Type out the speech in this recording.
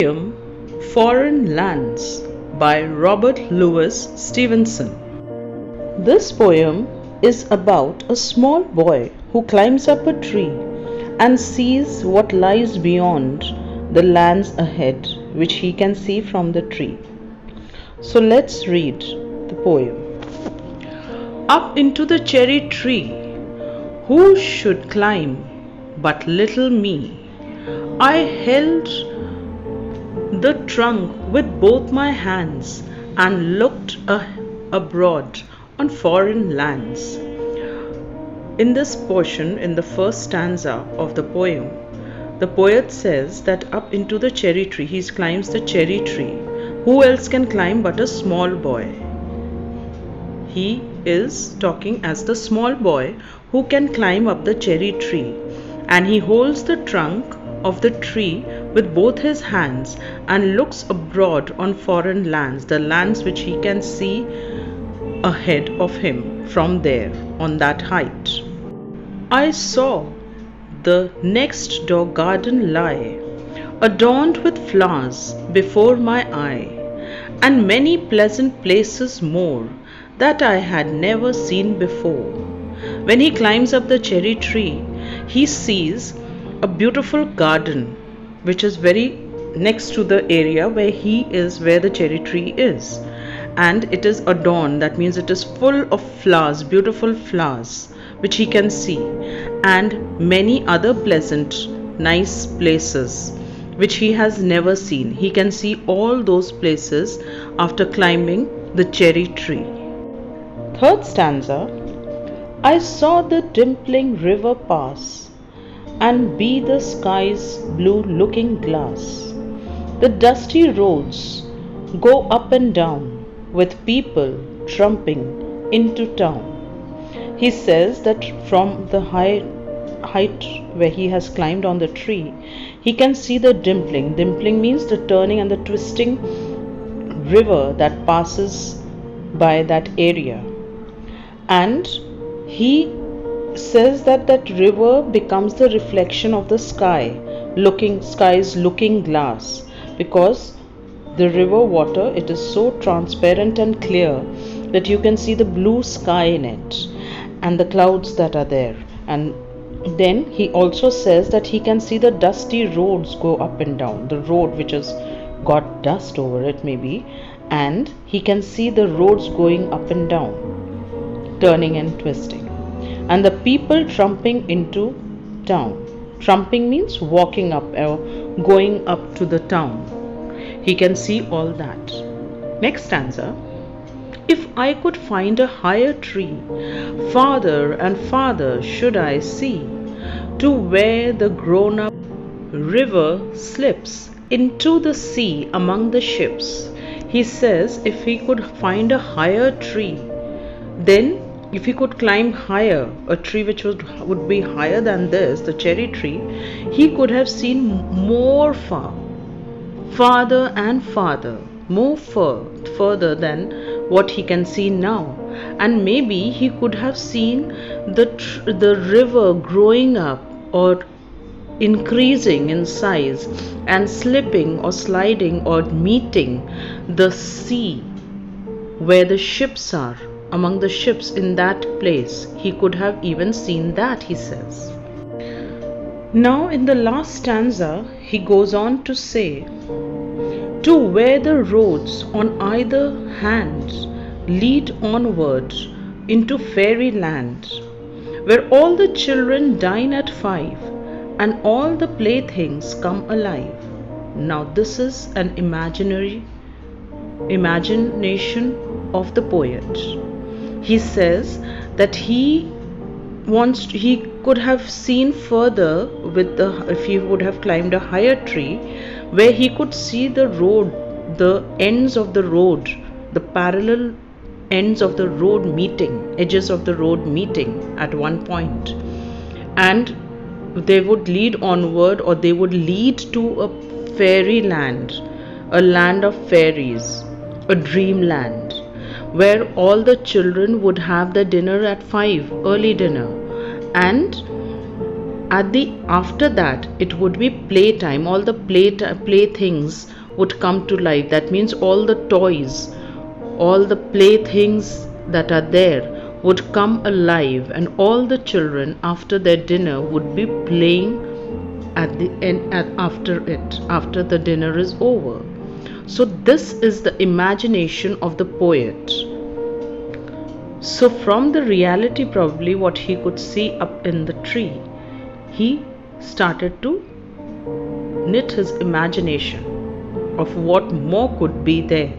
Poem Foreign Lands by Robert Louis Stevenson. This poem is about a small boy who climbs up a tree and sees what lies beyond the lands ahead, which he can see from the tree. So let's read the poem. Up into the cherry tree, who should climb but little me? I held the trunk with both my hands and looked abroad on foreign lands. In this portion, in the first stanza of the poem, the poet says that up into the cherry tree, he climbs the cherry tree. Who else can climb but a small boy? He is talking as the small boy who can climb up the cherry tree, and he holds the trunk of the tree with both his hands and looks abroad on foreign lands, the lands which he can see ahead of him from there on that height. I saw the next door garden lie, adorned with flowers before my eye, and many pleasant places more that I had never seen before. When he climbs up the cherry tree, he sees a beautiful garden which is very next to the area where he is, where the cherry tree is, and it is adorned, that means it is full of flowers, beautiful flowers which he can see, and many other pleasant nice places which he has never seen. He can see all those places after climbing the cherry tree. Third stanza. I saw the dimpling river pass and be the sky's blue looking glass. The dusty roads go up and down with people tramping into town. He says that from the height where he has climbed on the tree, he can see the dimpling. Dimpling means the turning and the twisting river that passes by that area. And he says that that river becomes the reflection of the sky's looking glass, because the river water, it is so transparent and clear that you can see the blue sky in it and the clouds that are there. And then he also says that he can see the dusty roads go up and down, the road which has got dust over it maybe, and he can see the roads going up and down, turning and twisting, and the people tramping into town. Tramping means walking up or going up to the town. He can see all that. Next stanza. If I could find a higher tree, farther and farther should I see, to where the grown-up river slips into the sea among the ships. He says if he could find a higher tree, then if he could climb higher, a tree which would be higher than this, the cherry tree, he could have seen more farther and farther, more further than what he can see now. And maybe he could have seen the river growing up or increasing in size and slipping or sliding or meeting the sea where the ships are. Among the ships in that place, he could have even seen that, he says. Now in the last stanza, he goes on to say, to where the roads on either hand lead onward into fairyland, where all the children dine at 5 and all the playthings come alive. Now this is an imagination of the poet. He says that he could have seen further if he would have climbed a higher tree, where he could see the road, the ends of the road, the parallel ends of the road meeting, edges of the road meeting at one point, and they would lead onward, or they would lead to a fairyland, a land of fairies, a dreamland, where all the children would have the dinner at 5, early dinner, and At the after that, it would be playtime. All the playthings would come to life. That means all the toys, all the playthings that are there would come alive, and all the children after their dinner would be playing at the end, after the dinner is over. So this is the imagination of the poet. So from the reality, probably what he could see up in the tree, he started to knit his imagination of what more could be there.